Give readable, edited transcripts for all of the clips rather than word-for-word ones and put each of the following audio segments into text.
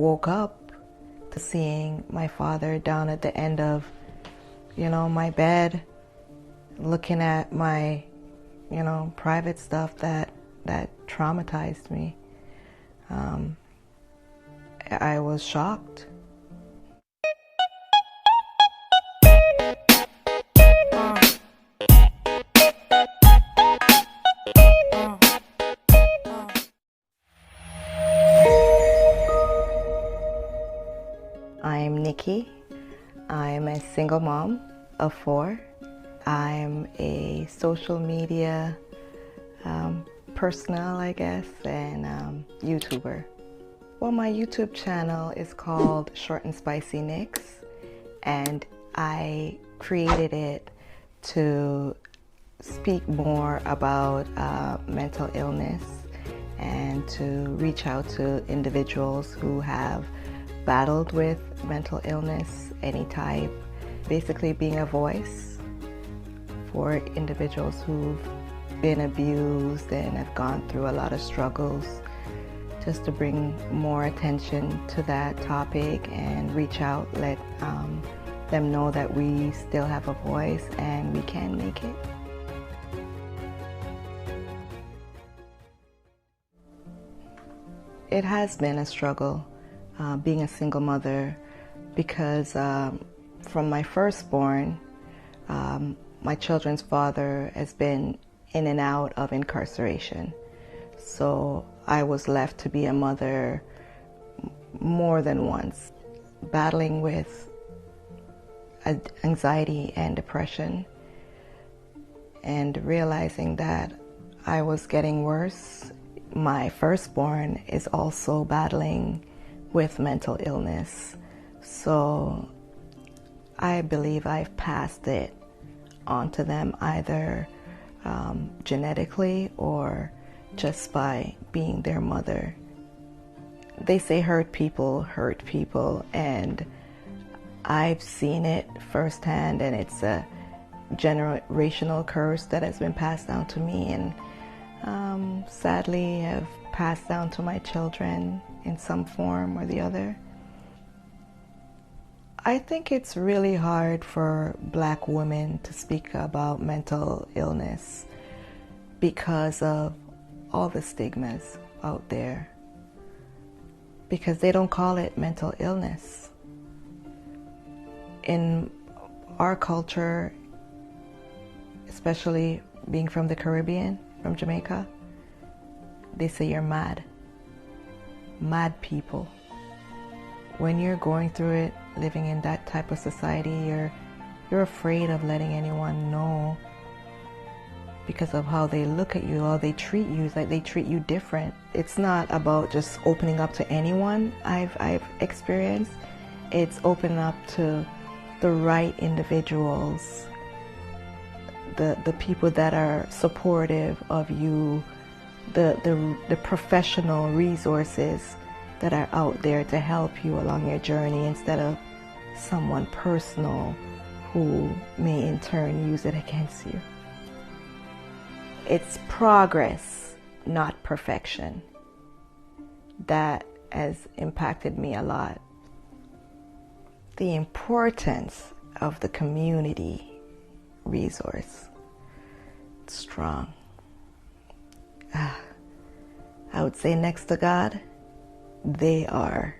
woke up to seeing my father down at the end of, my bed, looking at my, private stuff that traumatized me. I was shocked. I'm Nikki. I'm a single mom of 4. I'm a social media personnel, I guess, and YouTuber. Well, my YouTube channel is called ShortnSpicy Nikks, and I created it to speak more about mental illness and to reach out to individuals who have battled with mental illness, any type. Basically being a voice for individuals who've been abused and have gone through a lot of struggles, just to bring more attention to that topic and reach out, let them know that we still have a voice and we can make it. It has been a struggle being a single mother, because from my firstborn, my children's father has been in and out of incarceration. So I was left to be a mother more than once, battling with anxiety and depression, and realizing that I was getting worse. My firstborn is also battling with mental illness. So I believe I've passed it on to them, either genetically or just by being their mother. They say hurt people, and I've seen it firsthand, and it's a generational curse that has been passed down to me, and sadly have passed down to my children in some form or the other. I think it's really hard for Black women to speak about mental illness because of all the stigmas out there, because they don't call it mental illness. In our culture, especially being from the Caribbean, from Jamaica, they say you're mad. Mad people. When you're going through it, living in that type of society, you're afraid of letting anyone know because of how they look at you, how they treat you. It's like they treat you different. It's not about just opening up to anyone I've experienced. It's opening up to the right individuals, the people that are supportive of you, the professional resources that are out there to help you along your journey, instead of someone personal who may in turn use it against you. It's progress, not perfection, that has impacted me a lot. The importance of the community resource, it's strong. I would say next to God, they are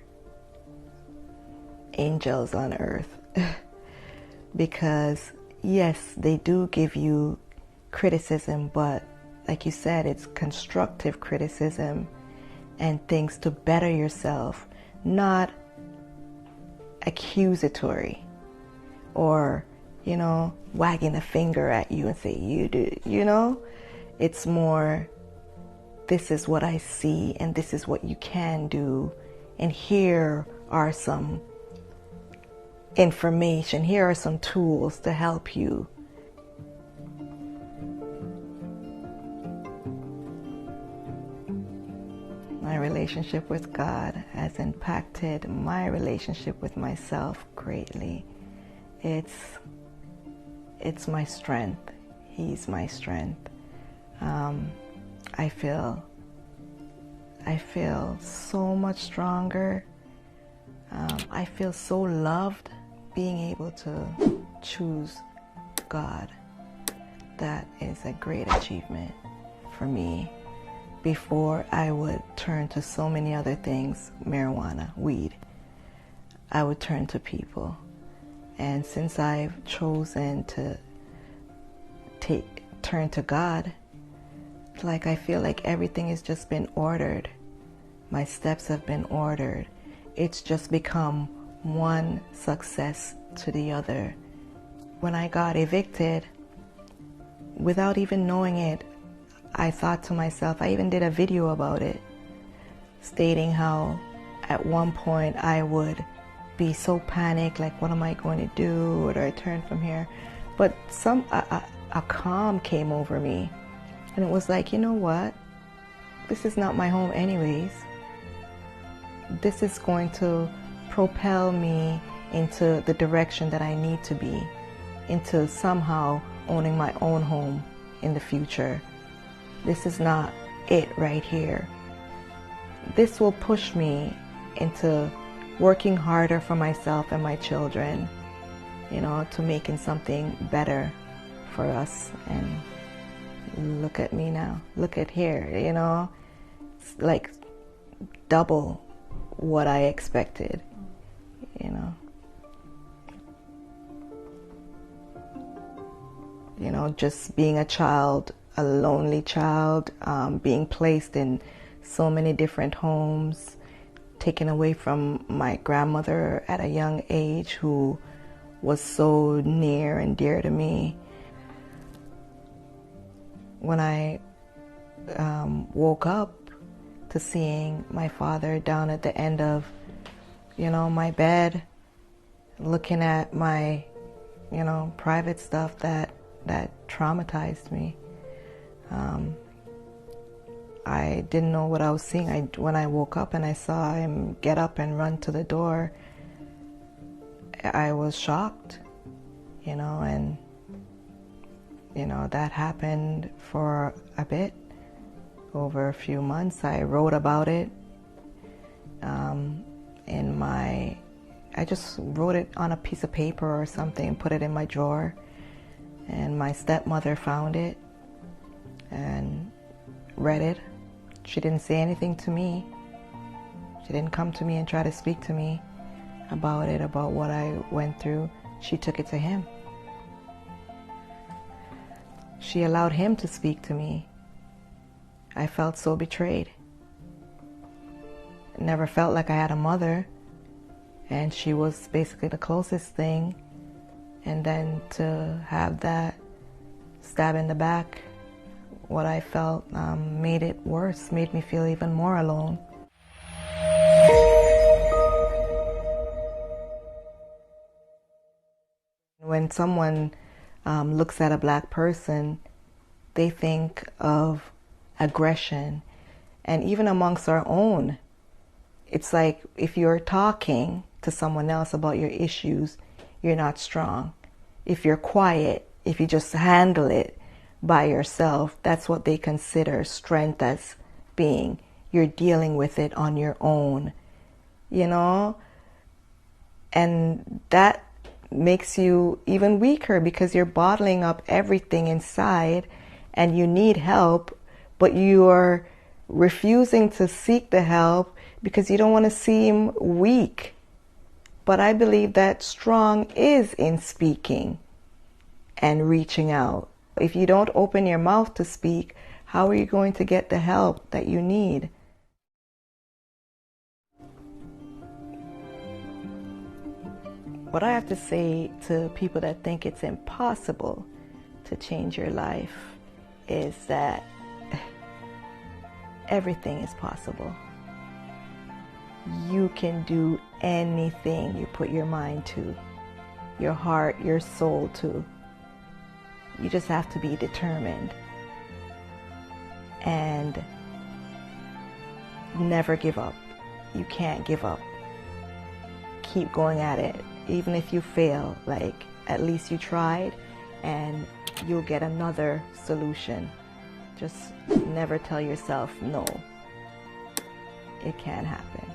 angels on earth. Because yes, they do give you criticism, but like you said, it's constructive criticism and things to better yourself, not accusatory or, wagging a finger at you and say, you do, It's more, this is what I see and this is what you can do, and here are some information, here are some tools to help you. My relationship with God has impacted my relationship with myself greatly. It's my strength. He's my strength. I feel so much stronger I feel so loved being able to choose God. That is a great achievement for me. Before, I would turn to so many other things, marijuana, weed. I would turn to people. And since I've chosen to turn to God, like I feel like everything has just been ordered. My steps have been ordered. It's just become one success to the other. When I got evicted, without even knowing it, I thought to myself, I even did a video about it, stating how at one point I would be so panicked, like what am I going to do? Or do I turn from here? But a calm came over me. And it was like, you know what? This is not my home anyways. This is going to propel me into the direction that I need to be, into somehow owning my own home in the future. This is not it right here. This will push me into working harder for myself and my children, you know, to making something better for us. And look at me now, look at here, you know, it's like double what I expected, you know. You know, just being a child, a lonely child, being placed in so many different homes, taken away from my grandmother at a young age who was so near and dear to me. When I woke up to seeing my father down at the end of, you know, my bed, looking at my, you know, private stuff that traumatized me. I didn't know what I was seeing. When I woke up and I saw him get up and run to the door, I was shocked, you know, and, you know, that happened for a bit, over a few months. I wrote about it I just wrote it on a piece of paper or something and put it in my drawer. And my stepmother found it and read it. She didn't say anything to me. She didn't come to me and try to speak to me about it, about what I went through. She took it to him. She allowed him to speak to me. I felt so betrayed. Never felt like I had a mother, and she was basically the closest thing. And then to have that stab in the back, what I felt made it worse, made me feel even more alone. When someone looks at a black person, they think of aggression. And even amongst our own, it's like if you're talking to someone else about your issues, you're not strong. If you're quiet, if you just handle it by yourself, that's what they consider strength as being. You're dealing with it on your own, you know? And that makes you even weaker because you're bottling up everything inside and you need help, but you're refusing to seek the help because you don't want to seem weak. But I believe that strong is in speaking and reaching out. If you don't open your mouth to speak, how are you going to get the help that you need? What I have to say to people that think it's impossible to change your life is that everything is possible. You can do anything you put your mind to, your heart, your soul to. You just have to be determined and never give up. You can't give up. Keep going at it. Even if you fail, like at least you tried, and you'll get another solution. Just never tell yourself no. It can't happen.